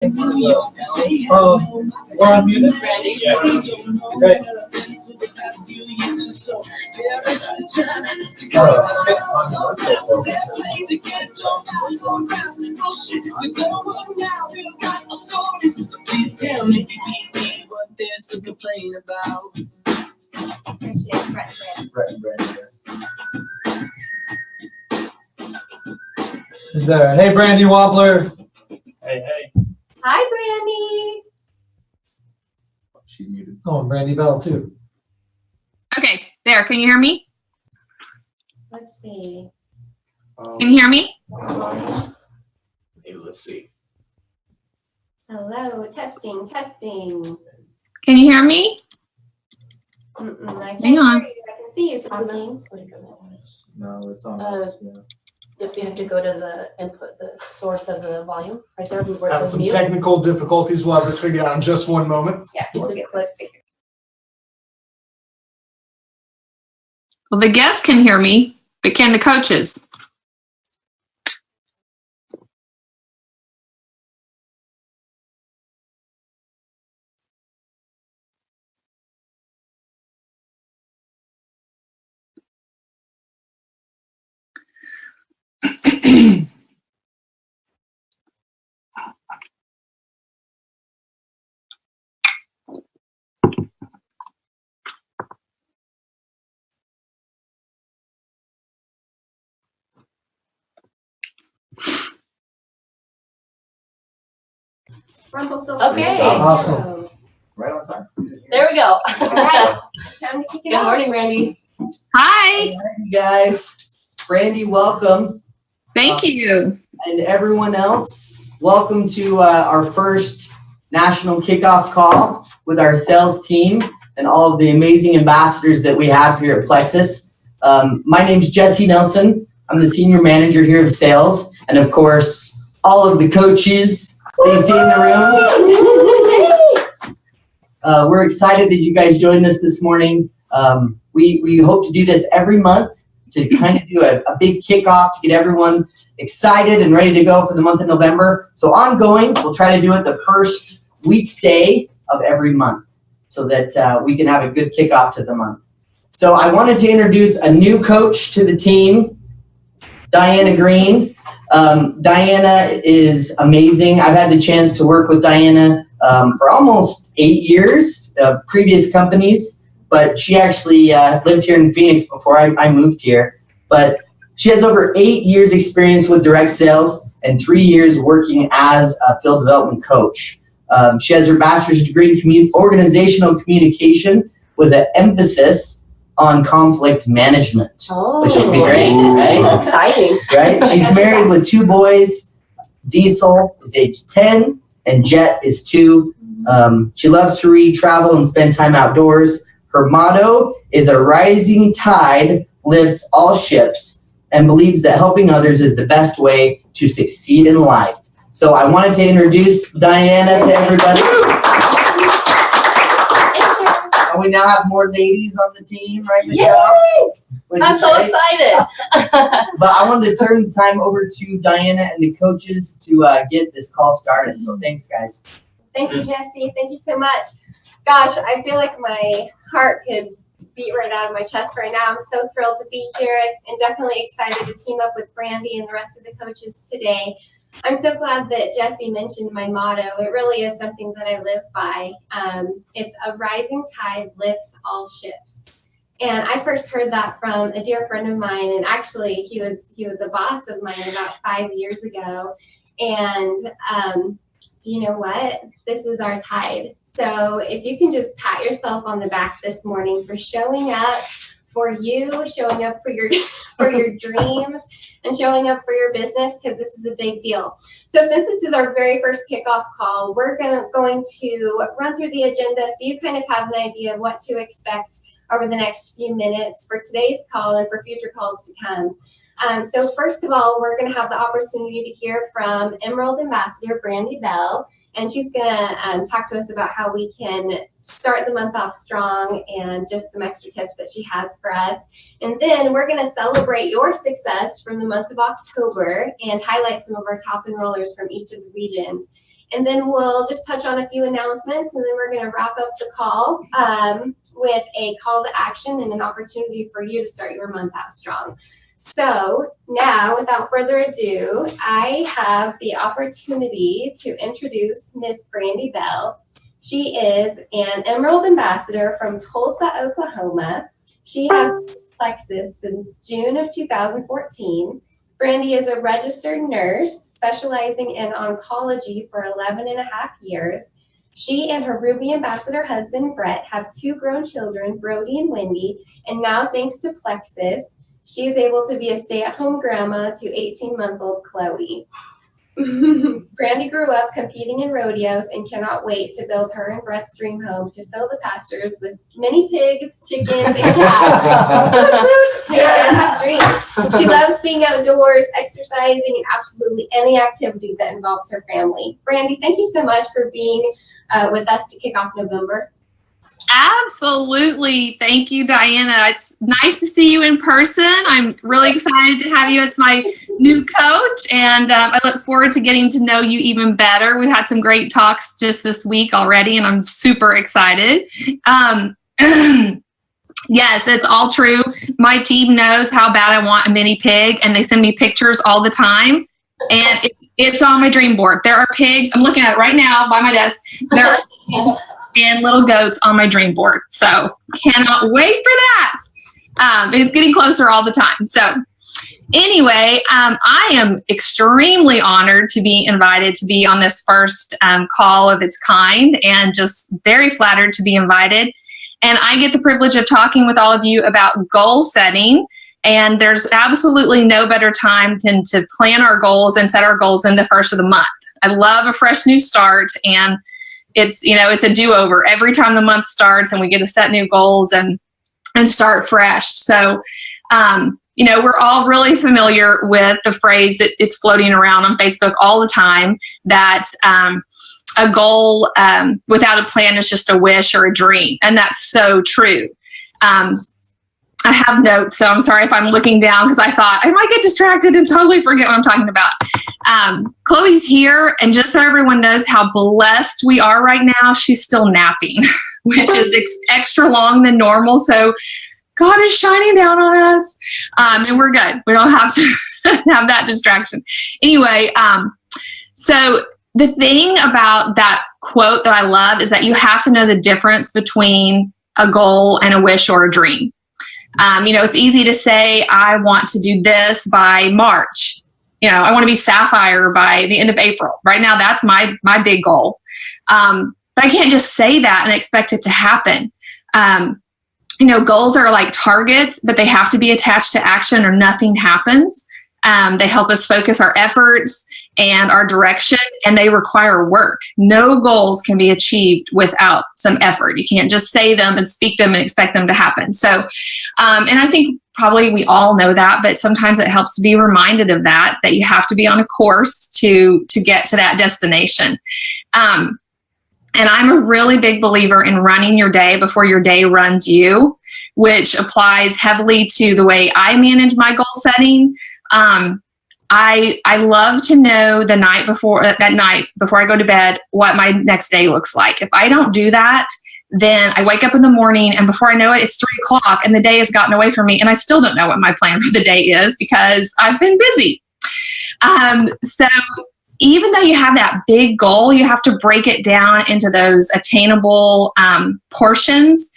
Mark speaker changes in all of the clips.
Speaker 1: We're on muted. Yeah. Great. Please tell me what there's to complain about. Is there? Hey, Brandy Wobbler. Hey.
Speaker 2: Hi, Brandy.
Speaker 1: She's muted. Oh, and Brandy Bell too.
Speaker 3: Okay, there. Can you hear me?
Speaker 2: Let's see.
Speaker 3: Can you hear me?
Speaker 1: Hey, let's see.
Speaker 2: Hello, testing.
Speaker 3: Can you hear me?
Speaker 2: I can't
Speaker 3: Hang on.
Speaker 2: hear you. I can see you talking.
Speaker 1: No, it's on us. Yeah.
Speaker 4: If you have to go to the input, the source of the volume, right there where it
Speaker 1: Having
Speaker 4: says
Speaker 1: some
Speaker 4: mute.
Speaker 1: technical difficulties. We'll have this figured out in just one moment.
Speaker 2: Yeah, we'll get this figured.
Speaker 3: Well, the guests can hear me, but can the coaches?
Speaker 4: Okay.
Speaker 1: Awesome. Right on time.
Speaker 4: There we go.
Speaker 2: All right, it's time to kick it
Speaker 4: Good
Speaker 2: off.
Speaker 4: morning, Randy.
Speaker 3: Hi.
Speaker 5: Hey, you guys. Brandy, welcome.
Speaker 3: Thank you.
Speaker 5: And everyone else, welcome to our first national kickoff call with our sales team and all of the amazing ambassadors that we have here at Plexus. My name's Jesse Nelson. I'm the senior manager here of sales. And of course, all of the coaches that you see in the room. We're excited that you guys joined us this morning. We hope to do this every month to kind of do a big kickoff to get everyone excited and ready to go for the month of November. So ongoing, we'll try to do it the first weekday of every month so that we can have a good kickoff to the month. So I wanted to introduce a new coach to the team, Diana Green. Diana is amazing. I've had the chance to work with Diana for almost 8 years, previous companies, but she actually lived here in Phoenix before I moved here. But she has over 8 years experience with direct sales and 3 years working as a field development coach. She has her bachelor's degree in organizational communication with an emphasis on conflict management, which would be great, right?
Speaker 4: Exciting.
Speaker 5: Right? She's married with 2 boys. Diesel is age 10 and Jet is 2. She loves to read, travel, and spend time outdoors. Her motto is a rising tide lifts all ships and believes that helping others is the best way to succeed in life. So I wanted to introduce Diana to everybody. And we now have more ladies on the team, right, Michelle?
Speaker 4: Yay! I'm so excited.
Speaker 5: But I wanted to turn the time over to Diana and the coaches to get this call started. So thanks, guys.
Speaker 2: Thank you, Jesse. Thank you so much. Gosh, I feel like my heart could beat right out of my chest right now. I'm so thrilled to be here and definitely excited to team up with Brandy and the rest of the coaches today. I'm so glad that Jesse mentioned my motto. It really is something that I live by. It's a rising tide lifts all ships. And I first heard that from a dear friend of mine, and actually he was a boss of mine about 5 years ago. And do you know what? This is our tide. So if you can just pat yourself on the back this morning for showing up for you, showing up for your dreams, and showing up for your business, because this is a big deal. So since this is our very first kickoff call, we're going to run through the agenda so you kind of have an idea of what to expect over the next few minutes for today's call and for future calls to come. So first of all, we're going to have the opportunity to hear from Emerald Ambassador Brandy Bell, and she's going to talk to us about how we can start the month off strong and just some extra tips that she has for us. And then we're going to celebrate your success from the month of October and highlight some of our top enrollers from each of the regions. And then we'll just touch on a few announcements, and then we're going to wrap up the call with a call to action and an opportunity for you to start your month out strong. So now, without further ado, I have the opportunity to introduce Miss Brandy Bell. She is an Emerald Ambassador from Tulsa, Oklahoma. She has Plexus since June of 2014. Brandy is a registered nurse specializing in oncology for 11 and a half years. She and her Ruby Ambassador husband, Brett, have 2 grown children, Brody and Wendy, and now thanks to Plexus, she is able to be a stay-at-home grandma to 18-month-old Chloe. Brandy grew up competing in rodeos and cannot wait to build her and Brett's dream home to fill the pastures with many pigs, chickens, and cats. Have dreams. She loves being outdoors, exercising, and absolutely any activity that involves her family. Brandy, thank you so much for being with us to kick off November.
Speaker 3: Absolutely. Thank you, Diana. It's nice to see you in person. I'm really excited to have you as my new coach, and I look forward to getting to know you even better. We've had some great talks just this week already, and I'm super excited. Yes, it's all true. My team knows how bad I want a mini pig, and they send me pictures all the time, and it's on my dream board. There are pigs. I'm looking at it right now by my desk. There are and little goats on my dream board. So cannot wait for that. It's getting closer all the time. So anyway, I am extremely honored to be invited to be on this first call of its kind, and just very flattered to be invited. And I get the privilege of talking with all of you about goal setting. And there's absolutely no better time than to plan our goals and set our goals in the first of the month. I love a fresh new start, and it's a do-over every time the month starts, and we get to set new goals and start fresh. So, we're all really familiar with the phrase that it's floating around on Facebook all the time, that a goal without a plan is just a wish or a dream. And that's so true. I have notes, so I'm sorry if I'm looking down, because I thought I might get distracted and totally forget what I'm talking about. Chloe's here, and just so everyone knows how blessed we are right now, she's still napping, which is extra long than normal. So God is shining down on us, and we're good. We don't have to have that distraction. Anyway, so the thing about that quote that I love is that you have to know the difference between a goal and a wish or a dream. It's easy to say, I want to do this by March. I want to be Sapphire by the end of April. Right now, that's my big goal. But I can't just say that and expect it to happen. Goals are like targets, but they have to be attached to action or nothing happens. They help us focus our efforts and our direction, and they require work. No goals can be achieved without some effort. You can't just say them and speak them and expect them to happen. So, and I think probably we all know that, but sometimes it helps to be reminded of that you have to be on a course to get to that destination. And I'm a really big believer in running your day before your day runs you, which applies heavily to the way I manage my goal setting. I love to know that night before I go to bed what my next day looks like. If I don't do that, then I wake up in the morning, and before I know it, it's 3:00 and the day has gotten away from me, and I still don't know what my plan for the day is because I've been busy. So even though you have that big goal, you have to break it down into those attainable portions.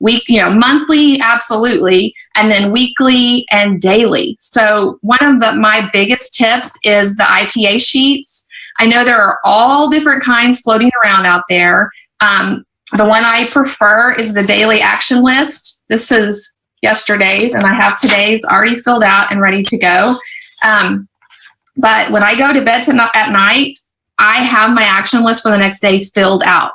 Speaker 3: Monthly, absolutely, and then weekly and daily. So one of my biggest tips is the IPA sheets. I know there are all different kinds floating around out there. The one I prefer is the daily action list. This is yesterday's, and I have today's already filled out and ready to go. But when I go to bed at night, I have my action list for the next day filled out.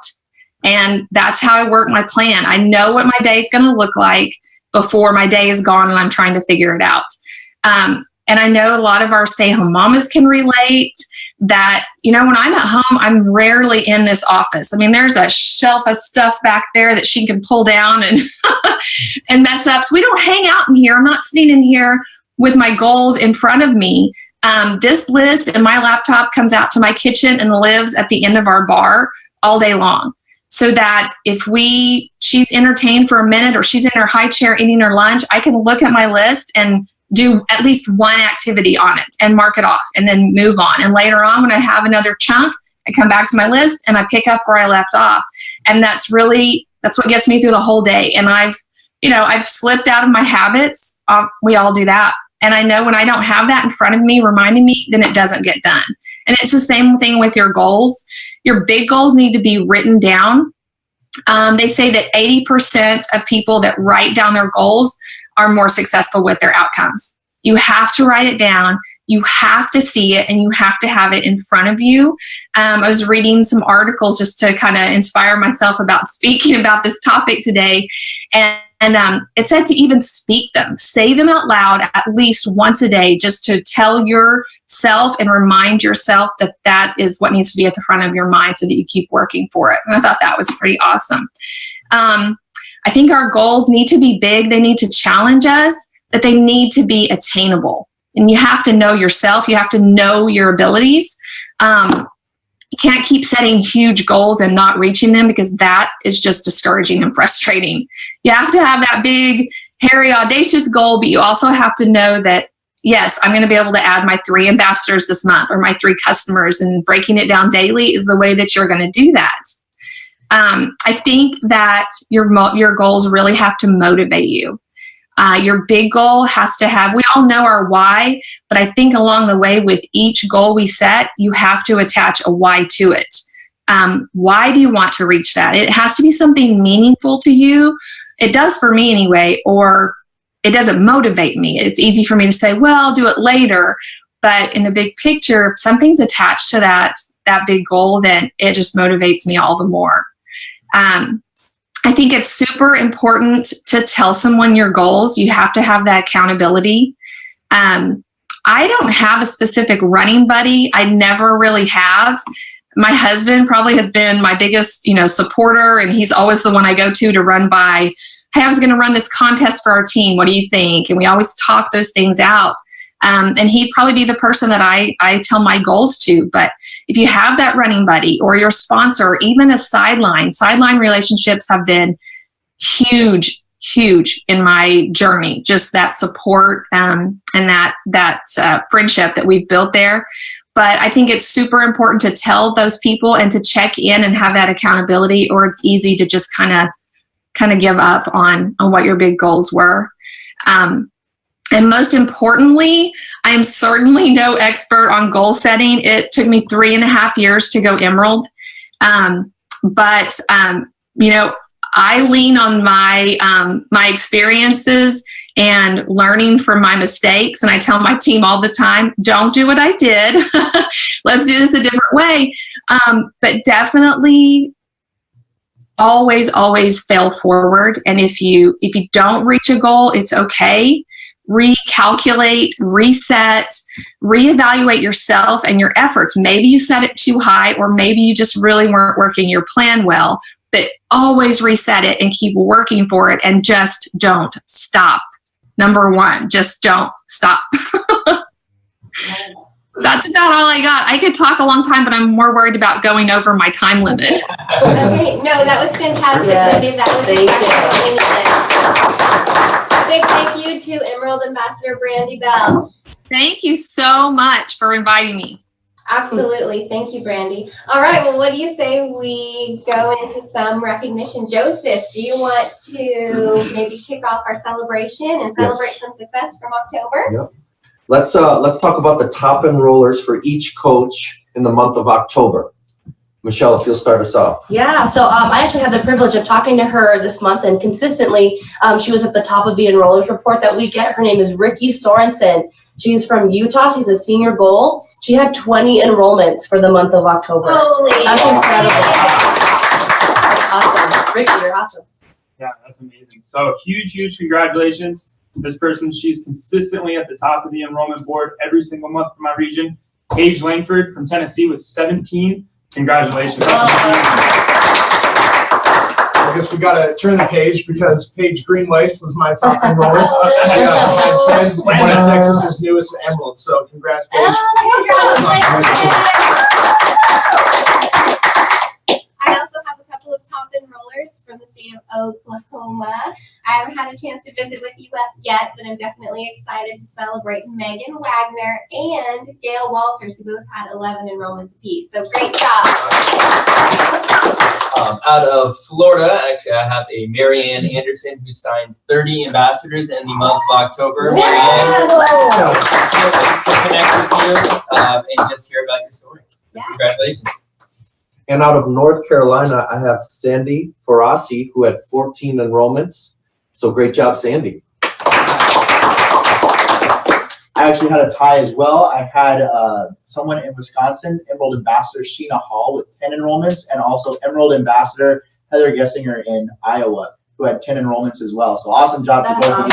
Speaker 3: And that's how I work my plan. I know what my day is going to look like before my day is gone and I'm trying to figure it out. And I know a lot of our stay-at-home mamas can relate that, when I'm at home, I'm rarely in this office. I mean, there's a shelf of stuff back there that she can pull down and and mess up. So we don't hang out in here. I'm not sitting in here with my goals in front of me. This list in my laptop comes out to my kitchen and lives at the end of our bar all day long. So that if she's entertained for a minute or she's in her high chair eating her lunch, I can look at my list and do at least one activity on it and mark it off and then move on. And later on, when I have another chunk, I come back to my list and I pick up where I left off. And that's what gets me through the whole day. And I've slipped out of my habits. We all do that. And I know when I don't have that in front of me, reminding me, then it doesn't get done. And it's the same thing with your goals. Your big goals need to be written down. They say that 80% of people that write down their goals are more successful with their outcomes. You have to write it down. You have to see it, and you have to have it in front of you. I was reading some articles just to kind of inspire myself about speaking about this topic today. And it said to even speak them, say them out loud at least once a day, just to tell yourself and remind yourself that that is what needs to be at the front of your mind so that you keep working for it. And I thought that was pretty awesome. I think our goals need to be big. They need to challenge us, but they need to be attainable. And you have to know yourself. You have to know your abilities. You can't keep setting huge goals and not reaching them, because that is just discouraging and frustrating. You have to have that big, hairy, audacious goal, but you also have to know that, yes, I'm going to be able to add my 3 ambassadors this month or my 3 customers, and breaking it down daily is the way that you're going to do that. I think that your goals really have to motivate you. Your big goal has to have, we all know our why, but I think along the way with each goal we set, you have to attach a why to it. Why do you want to reach that? It has to be something meaningful to you. It does for me anyway, or it doesn't motivate me. It's easy for me to say, well, I'll do it later. But in the big picture, if something's attached to that big goal, then it just motivates me all the more. I think it's super important to tell someone your goals. You have to have that accountability. I don't have a specific running buddy. I never really have. My husband probably has been my biggest, supporter, and he's always the one I go to run by. Hey, I was going to run this contest for our team. What do you think? And we always talk those things out. And he'd probably be the person that I tell my goals to. But if you have that running buddy or your sponsor, or even a sideline relationships have been huge in my journey. Just that support and that friendship that we've built there. But I think it's super important to tell those people and to check in and have that accountability, or it's easy to just kind of give up on what your big goals were. And most importantly, I am certainly no expert on goal setting. It took me 3.5 years to go Emerald. But I lean on my experiences and learning from my mistakes. And I tell my team all the time, don't do what I did. Let's do this a different way. But definitely always fail forward. And if you don't reach a goal, it's okay. Recalculate, reset, reevaluate yourself and your efforts. Maybe you set it too high, or maybe you just really weren't working your plan well, but always reset it and keep working for it, and just don't stop. Number 1, just don't stop. That's about all I got. I could talk a long time, but I'm more worried about going over my time limit.
Speaker 2: Okay, no, that was fantastic, Brandy.
Speaker 4: Yes,
Speaker 2: That was exactly what we needed. Big thank you to Emerald Ambassador Brandy Bell.
Speaker 3: Thank you so much for inviting me.
Speaker 2: Absolutely. Thank you, Brandy. All right. Well, what do you say we go into some recognition? Joseph, do you want to maybe kick off our celebration and celebrate some success from October?
Speaker 6: Yep. Let's talk about the top enrollers for each coach in the month of October. Michelle, if you'll start us off.
Speaker 4: Yeah, so I actually had the privilege of talking to her this month, and consistently she was at the top of the enrollers report that we get. Her name is Ricky Sorensen. She's from Utah. She's a senior gold. She had 20 enrollments for the month of October.
Speaker 2: Holy
Speaker 4: That's incredible. That's awesome. Ricky, you're awesome.
Speaker 7: Yeah, that's amazing. So huge congratulations. This person, she's consistently at the top of the enrollment board every single month for my region. Paige Langford from Tennessee was 17. Congratulations.
Speaker 8: I guess we got to turn the page because Paige Greenway was my top enroller. Had 10, one of Texas's newest emeralds. So congrats, Paige.
Speaker 2: I also have a couple of top enrollers from the state of Oklahoma. I haven't had a chance to visit with you yet, but I'm definitely excited to celebrate Megan Wagner and Gail Walters, who both had 11 enrollments apiece. So great job.
Speaker 9: Out of Florida, actually, I have a Marianne Anderson who signed 30 ambassadors in the month of October. Marianne, to connect with you and just hear about your story.
Speaker 2: Yeah.
Speaker 9: Congratulations.
Speaker 6: And out of North Carolina, I have Sandy Ferrasi, who had 14 enrollments. So great job, Sandy.
Speaker 10: I actually had a tie as well. I had someone in Wisconsin, Emerald Ambassador Sheena Hall with 10 enrollments, and also Emerald Ambassador Heather Gessinger in Iowa, who had 10 enrollments as well. So awesome job to both of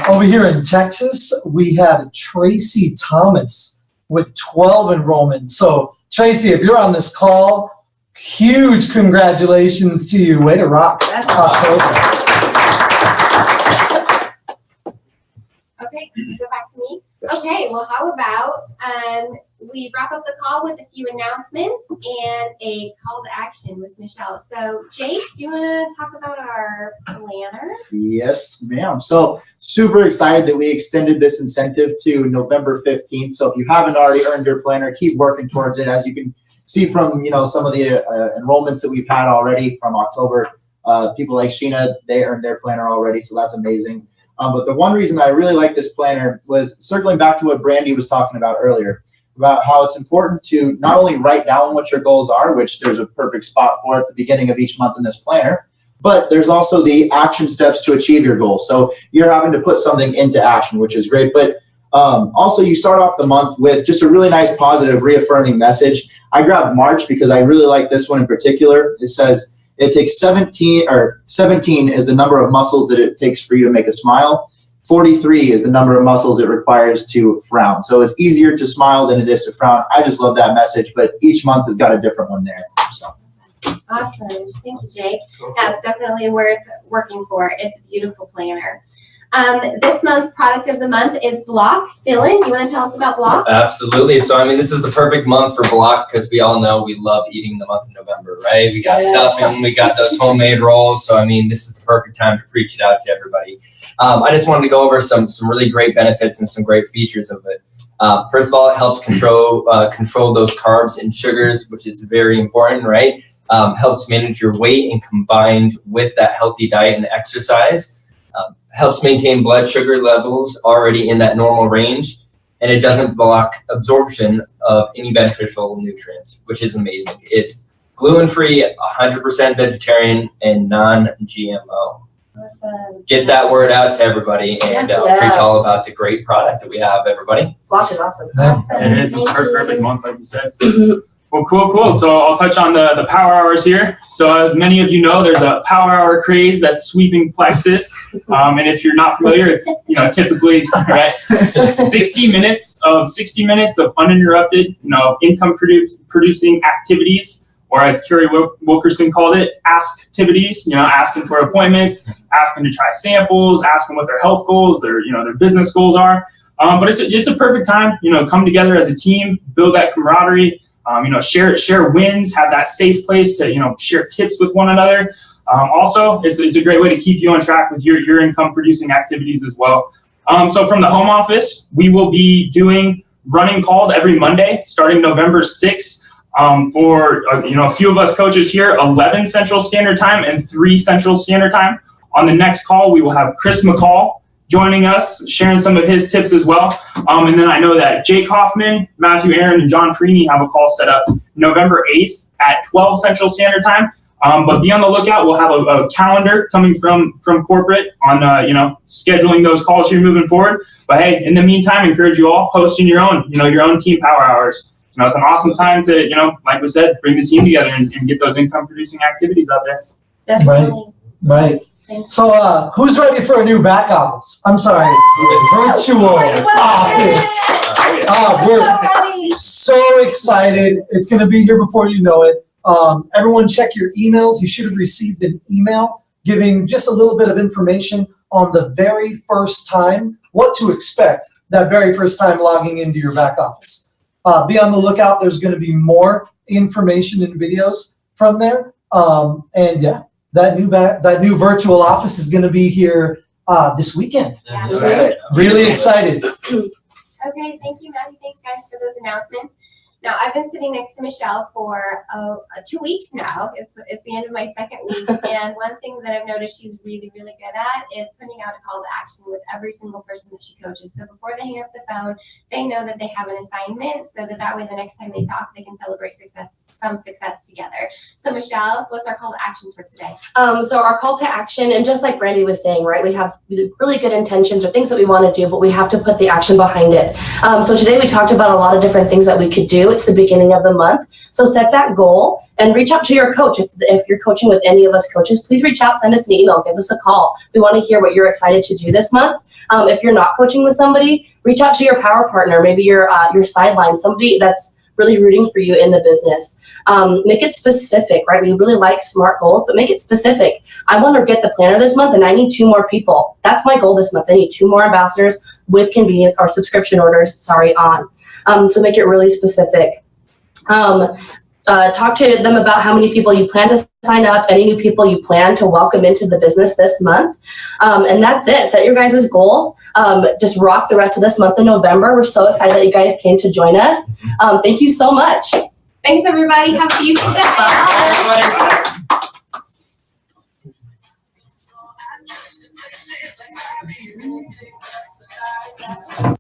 Speaker 10: you.
Speaker 11: Over here in Texas, we had Tracy Thomas with 12 enrollments. So Tracy, if you're on this call, huge congratulations to you. Way to rock.
Speaker 2: That's awesome. Okay, go back to me. Okay, well, how about we wrap up the call with a few announcements and a call to action with Michelle. So, Jake, do you want to talk about our planner?
Speaker 10: Yes, ma'am. So super excited that we extended this incentive to November 15th. So if you haven't already earned your planner, keep working towards it. As you can see from, some of the enrollments that we've had already from October, people like Sheena, they earned their planner already. So that's amazing. But the one reason I really like this planner was circling back to what Brandy was talking about earlier, about how it's important to not only write down what your goals are, which there's a perfect spot for at the beginning of each month in this planner, but there's also the action steps to achieve your goals. So you're having to put something into action, which is great. But also you start off the month with just a really nice, positive, reaffirming message. I grabbed March because I really like this one in particular. It says, it takes 17 is the number of muscles that it takes for you to make a smile. 43 is the number of muscles it requires to frown. So it's easier to smile than it is to frown. I just love that message, but each month has got a different one there. So.
Speaker 2: Awesome. Thank you, Jake. Yeah, it's definitely worth working for. It's a beautiful planner. This month's product of the month is Block. Dylan, do you want to tell us about Block?
Speaker 9: Absolutely. So, this is the perfect month for Block because we all know we love eating the month of November, right? We got stuffing, we got those homemade rolls. So, this is the perfect time to preach it out to everybody. I just wanted to go over some really great benefits and some great features of it. First of all, it helps control those carbs and sugars, which is very important, right? Helps manage your weight, and combined with that healthy diet and exercise, helps maintain blood sugar levels already in that normal range, and it doesn't block absorption of any beneficial nutrients, which is amazing. It's gluten-free, 100% vegetarian, and non-GMO.
Speaker 2: Awesome.
Speaker 9: Get that word out to everybody and preach all about the great product that we have, everybody.
Speaker 4: Block is awesome.
Speaker 2: Awesome.
Speaker 7: And it is
Speaker 2: Thank
Speaker 7: a
Speaker 2: you.
Speaker 7: perfect month, like you said. Well, cool. So I'll touch on the power hours here. So as many of you know, there's a power hour craze that's sweeping Plexus. And if you're not familiar, it's typically 60 minutes of uninterrupted income producing activities, or as Carrie Wilkerson called it, ask-tivities. Asking for appointments, asking to try samples, asking what their health goals, their business goals are. But it's a perfect time. Come together as a team, build that camaraderie. Share wins, have that safe place to, share tips with one another. Also, it's a great way to keep you on track with your income producing activities as well. So from the home office, we will be doing running calls every Monday starting November 6th for, a few of us coaches here, 11 Central Standard Time and 3 Central Standard Time. On the next call, we will have Chris McCall joining us, sharing some of his tips as well. And then I know that Jake Hoffman, Matthew Aaron, and John Perini have a call set up November 8th at 12 Central Standard Time. But be on the lookout. We'll have a calendar coming from corporate on, scheduling those calls here moving forward. But hey, in the meantime, encourage you all hosting your own team power hours. It's an awesome time to, like we said, bring the team together and get those income producing activities out there.
Speaker 2: Definitely.
Speaker 11: Right. So, who's ready for a new back office? I'm sorry, virtual office. We're so excited. It's going to be here before you know it. Everyone check your emails. You should have received an email giving just a little bit of information on the very first time, what to expect that very first time logging into your back office. Be on the lookout. There's going to be more information and videos from there. And yeah, that new virtual office is going to be here this weekekend.
Speaker 2: Yeah,
Speaker 11: So, really excited.
Speaker 2: Okay, thank you, Maddie. Thanks, guys, for those announcements. Now, I've been sitting next to Michelle for 2 weeks now. It's the end of my second week. And one thing that I've noticed she's really, really good at is putting out a call to action with every single person that she coaches. So before they hang up the phone, they know that they have an assignment so that way the next time they talk, they can celebrate some success together. So Michelle, what's our call to action for today?
Speaker 4: So our call to action, and just like Brandy was saying, right, we have really good intentions or things that we want to do, but we have to put the action behind it. So today we talked about a lot of different things that we could do. It's the beginning of the month. So set that goal and reach out to your coach. If you're coaching with any of us coaches, please reach out, send us an email, give us a call. We want to hear what you're excited to do this month. If you're not coaching with somebody, reach out to your power partner, maybe your sideline, somebody that's really rooting for you in the business. Make it specific, right? We really like SMART goals, but make it specific. I want to get the planner this month and I need 2 more people. That's my goal this month. I need 2 more ambassadors with convenient or subscription orders, on. So make it really specific. Talk to them about how many people you plan to sign up, any new people you plan to welcome into the business this month. And that's it. Set your guys' goals. Just rock the rest of this month in November. We're so excited that you guys came to join us. Thank you so much.
Speaker 2: Thanks, everybody. Have a beautiful day. Bye.